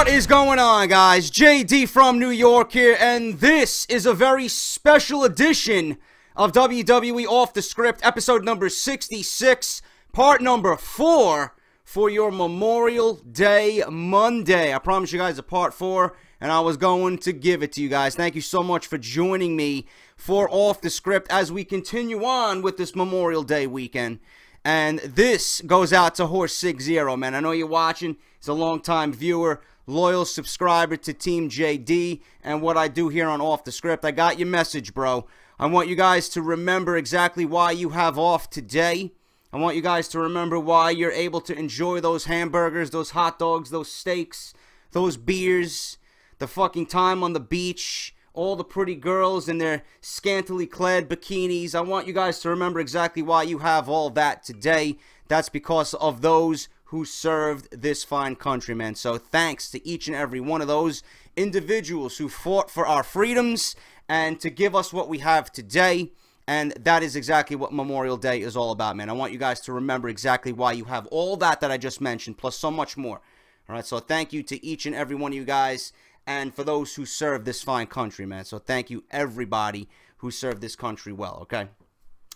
What is going on, guys? JD from New York here, and this is a very special edition of WWE Off The Script, episode number 66, part number 4 for your Memorial Day Monday. I promised you guys a part 4, and I was going to give it to you guys. Thank you so much for joining me for Off The Script as we continue on with this Memorial Day weekend. And this goes out to Horse 60, man. I know you're watching. He's a long-time viewer, loyal subscriber to Team JD and what I do here on Off The Script. I got your message, bro. I want you guys to remember exactly why you have off today. I want you guys to remember why you're able to enjoy those hamburgers, those hot dogs, those steaks, those beers, the fucking time on the beach, all the pretty girls in their scantily clad bikinis. I want you guys to remember exactly why you have all that today. That's because of those who served this fine country, man. So thanks to each and every one of those individuals who fought for our freedoms and to give us what we have today. And that is exactly what Memorial Day is all about, man. I want you guys to remember exactly why you have all that I just mentioned, plus so much more. All right, so thank you to each and every one of you guys, and for those who serve this fine country, man. So thank you, everybody who served this country well, okay?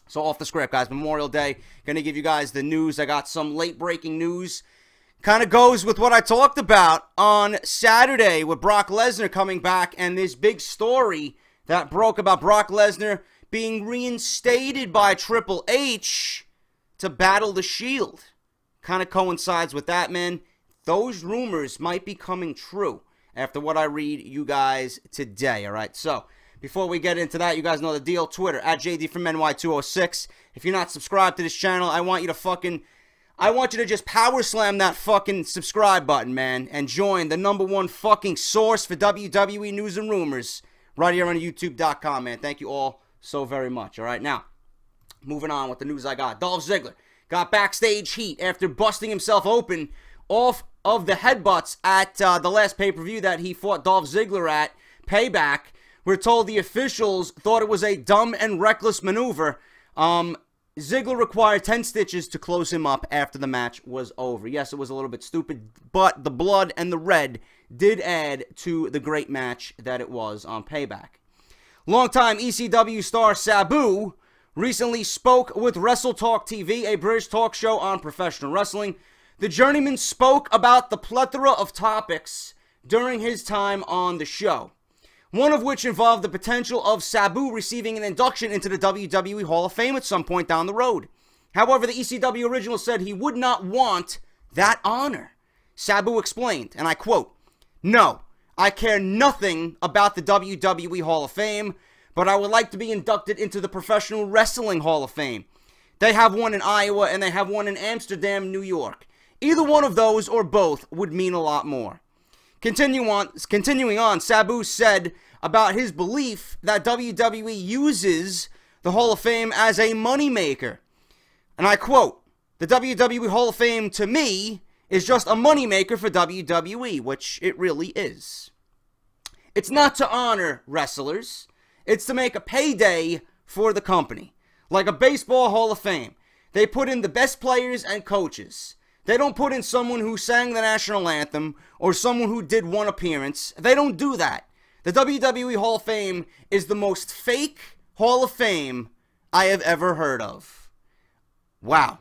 So off the script, guys, Memorial Day. Gonna give you guys the news. I got some late-breaking news. Kind of goes with what I talked about on Saturday with Brock Lesnar coming back and this big story that broke about Brock Lesnar being reinstated by Triple H to battle the Shield. Kind of coincides with that, man. Those rumors might be coming true after what I read you guys today, all right? So, before we get into that, you guys know the deal. Twitter, at JD from NY206. If you're not subscribed to this channel, I want you to just power slam that fucking subscribe button, man, and join the #1 fucking source for WWE news and rumors right here on YouTube.com, man. Thank you all so very much, all right? Now, moving on with the news I got. Dolph Ziggler got backstage heat after busting himself open off of the headbutts at the last pay-per-view that he fought Dolph Ziggler at, Payback. We're told the officials thought it was a dumb and reckless maneuver. Ziggler required 10 stitches to close him up after the match was over. Yes, it was a little bit stupid, but the blood and the red did add to the great match that it was on Payback. Longtime ECW star Sabu recently spoke with Wrestle Talk TV, a British talk show on professional wrestling. The journeyman spoke about the plethora of topics during his time on the show, one of which involved the potential of Sabu receiving an induction into the WWE Hall of Fame at some point down the road. However, the ECW original said he would not want that honor. Sabu explained, and I quote, "No, I care nothing about the WWE Hall of Fame, but I would like to be inducted into the Professional Wrestling Hall of Fame. They have one in Iowa and they have one in Amsterdam, New York. Either one of those or both would mean a lot more." Continuing on, Sabu said about his belief that WWE uses the Hall of Fame as a moneymaker. And I quote, "The WWE Hall of Fame, to me, is just a moneymaker for WWE," which it really is. It's not to honor wrestlers. It's to make a payday for the company. Like a baseball Hall of Fame. They put in the best players and coaches. They don't put in someone who sang the national anthem or someone who did one appearance. They don't do that. The WWE Hall of Fame is the most fake Hall of Fame I have ever heard of. Wow.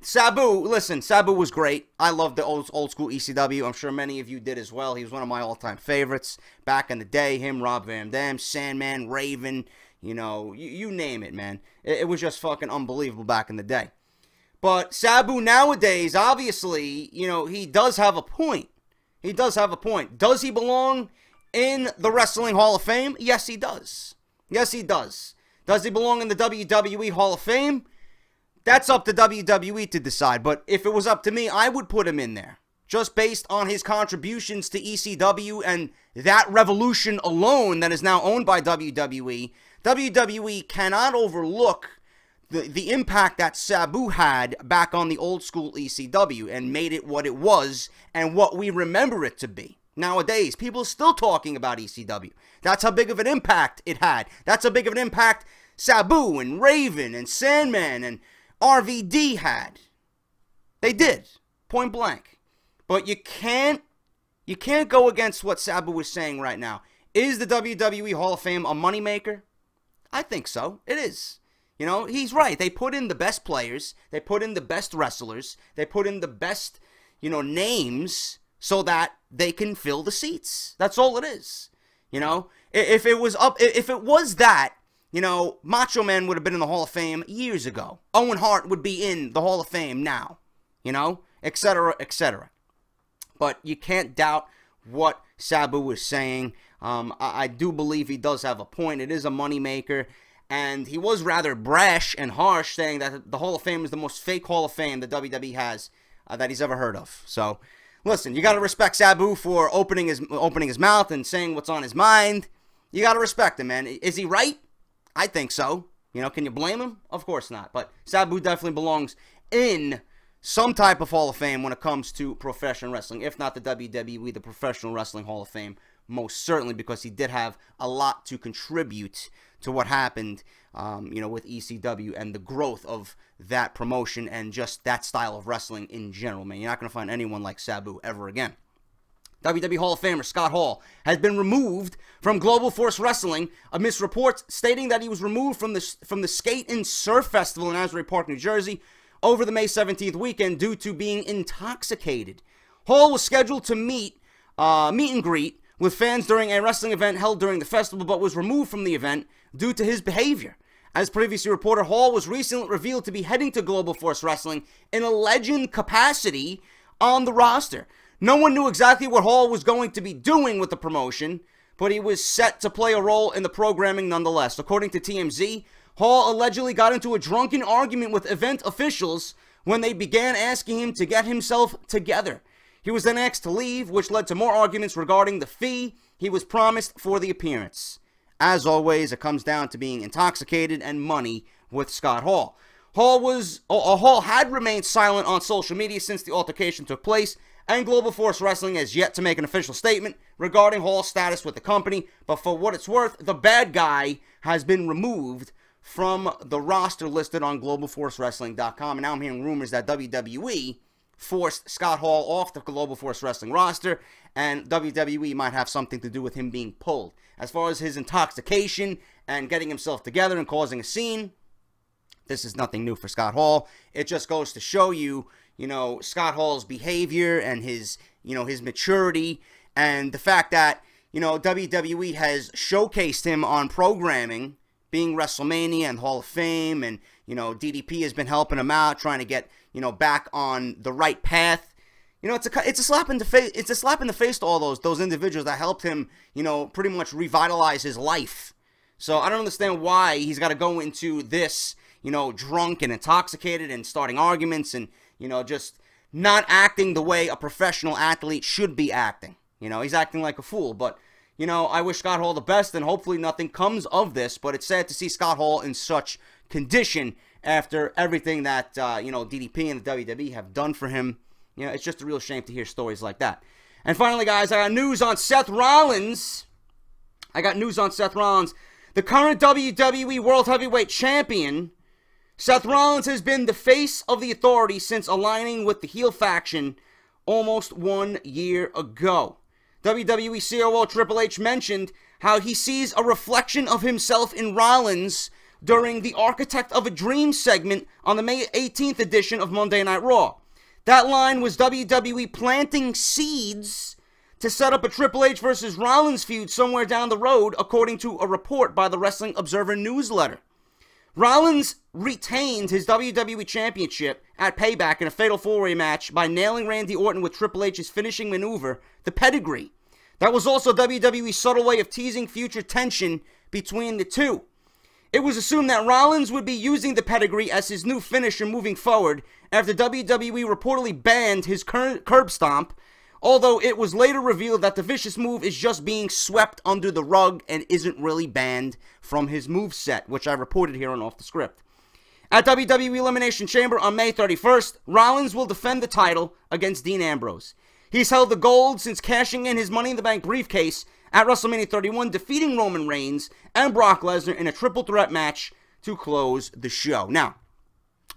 Sabu, listen, Sabu was great. I loved the old school ECW. I'm sure many of you did as well. He was one of my all-time favorites back in the day. Him, Rob Van Dam, Sandman, Raven, you know, you name it, man. It was just fucking unbelievable back in the day. But Sabu nowadays, obviously, you know, he does have a point. He does have a point. Does he belong in the Wrestling Hall of Fame? Yes, he does. Yes, he does. Does he belong in the WWE Hall of Fame? That's up to WWE to decide. But if it was up to me, I would put him in there. Just based on his contributions to ECW and that revolution alone that is now owned by WWE, WWE cannot overlook the impact that Sabu had back on the old school ECW and made it what it was and what we remember it to be. Nowadays, people are still talking about ECW. That's how big of an impact it had. That's how big of an impact Sabu and Raven and Sandman and RVD had. They did. Point blank. But you can't go against what Sabu is saying right now. Is the WWE Hall of Fame a moneymaker? I think so. It is. You know, he's right. They put in the best players. They put in the best wrestlers. They put in the best, you know, names so that they can fill the seats. That's all it is. You know, if it was that, you know, Macho Man would have been in the Hall of Fame years ago. Owen Hart would be in the Hall of Fame now, you know, etc., etc. But you can't doubt what Sabu is saying. I do believe he does have a point. It is a moneymaker. And he was rather brash and harsh, saying that the Hall of Fame is the most fake Hall of Fame the WWE has that he's ever heard of. So, listen, you got to respect Sabu for opening his mouth and saying what's on his mind. You got to respect him, man. Is he right? I think so. You know, can you blame him? Of course not. But Sabu definitely belongs in some type of Hall of Fame when it comes to professional wrestling. If not the WWE, the Professional Wrestling Hall of Fame, most certainly, because he did have a lot to contribute to what happened, you know, with ECW and the growth of that promotion and just that style of wrestling in general, man. You're not going to find anyone like Sabu ever again. WWE Hall of Famer Scott Hall has been removed from Global Force Wrestling amidst reports stating that he was removed from the Skate and Surf Festival in Asbury Park, New Jersey, over the May 17th weekend due to being intoxicated. Hall was scheduled to meet and greet with fans during a wrestling event held during the festival, but was removed from the event due to his behavior. As previously reported, Hall was recently revealed to be heading to Global Force Wrestling in a legend capacity on the roster. No one knew exactly what Hall was going to be doing with the promotion, but he was set to play a role in the programming nonetheless. According to TMZ, Hall allegedly got into a drunken argument with event officials when they began asking him to get himself together. He was then asked to leave, which led to more arguments regarding the fee he was promised for the appearance. As always, it comes down to being intoxicated and money with Scott Hall. Hall had remained silent on social media since the altercation took place, and Global Force Wrestling has yet to make an official statement regarding Hall's status with the company. But for what it's worth, the bad guy has been removed from the roster listed on GlobalForceWrestling.com. And now I'm hearing rumors that WWE forced Scott Hall off the Global Force Wrestling roster, and WWE might have something to do with him being pulled. As far as his intoxication and getting himself together and causing a scene, this is nothing new for Scott Hall. It just goes to show you, you know, Scott Hall's behavior and his, you know, his maturity, and the fact that, you know, WWE has showcased him on programming, being WrestleMania and Hall of Fame, and, you know, DDP has been helping him out, trying to get, you know, back on the right path. You know, it's a slap in the face. It's a slap in the face to all those individuals that helped him, you know, pretty much revitalize his life. So I don't understand why he's got to go into this, you know, drunk and intoxicated and starting arguments and, you know, just not acting the way a professional athlete should be acting. You know, he's acting like a fool. But, you know, I wish Scott Hall the best, and hopefully nothing comes of this. But it's sad to see Scott Hall in such condition after everything that, you know, DDP and the WWE have done for him. You know, it's just a real shame to hear stories like that. And finally, guys, I got news on Seth Rollins. The current WWE World Heavyweight Champion, Seth Rollins, has been the face of the Authority since aligning with the heel faction almost 1 year ago. WWE COO Triple H mentioned how he sees a reflection of himself in Rollins during the Architect of a Dream segment on the May 18th edition of Monday Night Raw. That line was WWE planting seeds to set up a Triple H versus Rollins feud somewhere down the road, according to a report by the Wrestling Observer newsletter. Rollins retained his WWE Championship at Payback in a Fatal 4-Way match by nailing Randy Orton with Triple H's finishing maneuver, the Pedigree. That was also WWE's subtle way of teasing future tension between the two. It was assumed that Rollins would be using the Pedigree as his new finisher moving forward after WWE reportedly banned his curb stomp, although it was later revealed that the vicious move is just being swept under the rug and isn't really banned from his moveset, which I reported here on Off the Script. At WWE Elimination Chamber on May 31st, Rollins will defend the title against Dean Ambrose. He's held the gold since cashing in his Money in the Bank briefcase at WrestleMania 31, defeating Roman Reigns and Brock Lesnar in a triple threat match to close the show. Now,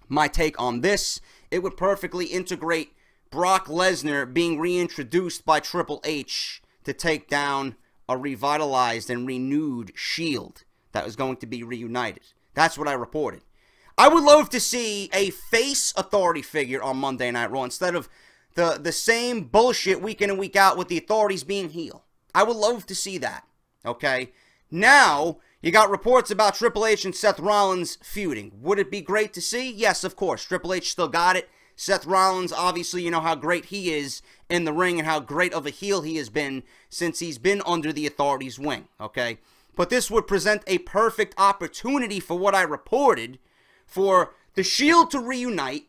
my take on this, it would perfectly integrate Brock Lesnar being reintroduced by Triple H to take down a revitalized and renewed Shield that was going to be reunited. That's what I reported. I would love to see a face authority figure on Monday Night Raw instead of the same bullshit week in and week out with the authorities being heel. I would love to see that, okay? Now, you got reports about Triple H and Seth Rollins feuding. Would it be great to see? Yes, of course. Triple H still got it. Seth Rollins, obviously, you know how great he is in the ring and how great of a heel he has been since he's been under the authorities' wing, okay? But this would present a perfect opportunity for what I reported, for the Shield to reunite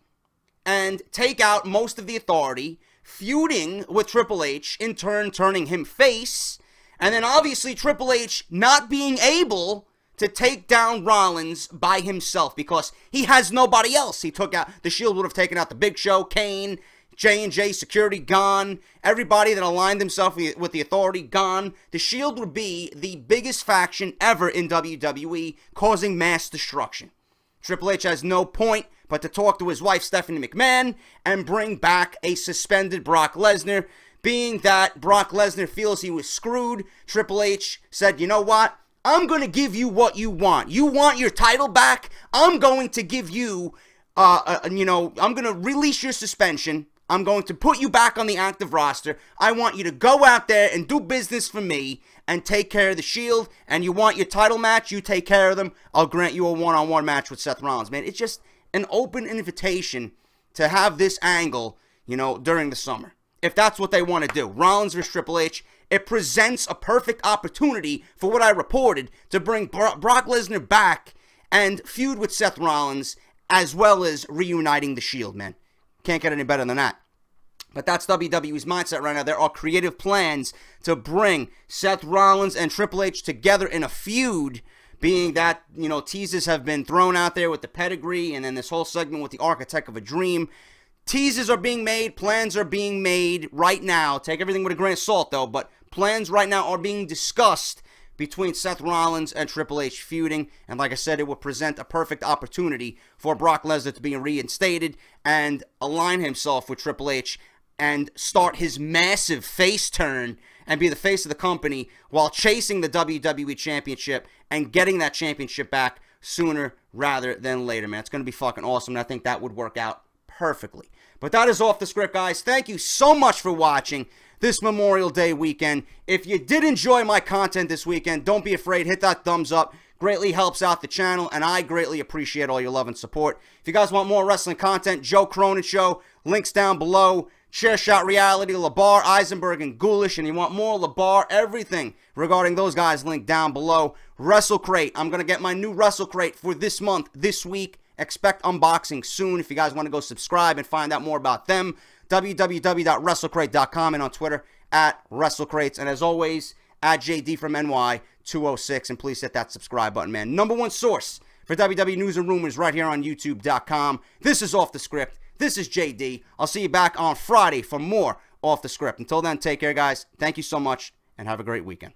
and take out most of the authority, feuding with Triple H, in turn turning him face, and then obviously Triple H not being able to take down Rollins by himself because he has nobody else. He took out, the Shield would have taken out the Big Show, Kane, J&J security gone, everybody that aligned himself with the authority gone. The Shield would be the biggest faction ever in WWE, causing mass destruction. Triple H has no point but to talk to his wife Stephanie McMahon and bring back a suspended Brock Lesnar. Being that Brock Lesnar feels he was screwed, Triple H said, you know what? I'm going to give you what you want. You want your title back? I'm going to give you, I'm going to release your suspension. I'm going to put you back on the active roster. I want you to go out there and do business for me and take care of the Shield. And you want your title match? You take care of them. I'll grant you a one-on-one match with Seth Rollins. Man, it's just an open invitation to have this angle, you know, during the summer. If that's what they want to do. Rollins versus Triple H. It presents a perfect opportunity for what I reported to bring Brock Lesnar back and feud with Seth Rollins as well as reuniting the Shield, man. Can't get any better than that. But that's WWE's mindset right now. There are creative plans to bring Seth Rollins and Triple H together in a feud, being that, you know, teases have been thrown out there with the pedigree and then this whole segment with the Architect of a Dream. Teases are being made, plans are being made right now. Take everything with a grain of salt, though, but plans right now are being discussed between Seth Rollins and Triple H feuding, and like I said, it would present a perfect opportunity for Brock Lesnar to be reinstated and align himself with Triple H and start his massive face turn and be the face of the company while chasing the WWE Championship and getting that championship back sooner rather than later, man. It's going to be fucking awesome, and I think that would work out perfectly. But that is Off the Script, guys. Thank you so much for watching this Memorial Day weekend. If you did enjoy my content this weekend, don't be afraid. Hit that thumbs up. Greatly helps out the channel, and I greatly appreciate all your love and support. If you guys want more wrestling content, Joe Cronin Show, links down below. Chairshot Reality, LeBar, Eisenberg, and Ghoulish. And you want more LeBar, everything regarding those guys, linked down below. WrestleCrate. I'm going to get my new WrestleCrate for this month, this week. Expect unboxing soon if you guys want to go subscribe and find out more about them. www.wrestlecrate.com and on Twitter @WrestleCrates. And as always, @JD from NY206. And please hit that subscribe button, man. #1 source for WWE news and rumors right here on YouTube.com. This is Off the Script. This is JD. I'll see you back on Friday for more Off the Script. Until then, take care, guys. Thank you so much, and have a great weekend.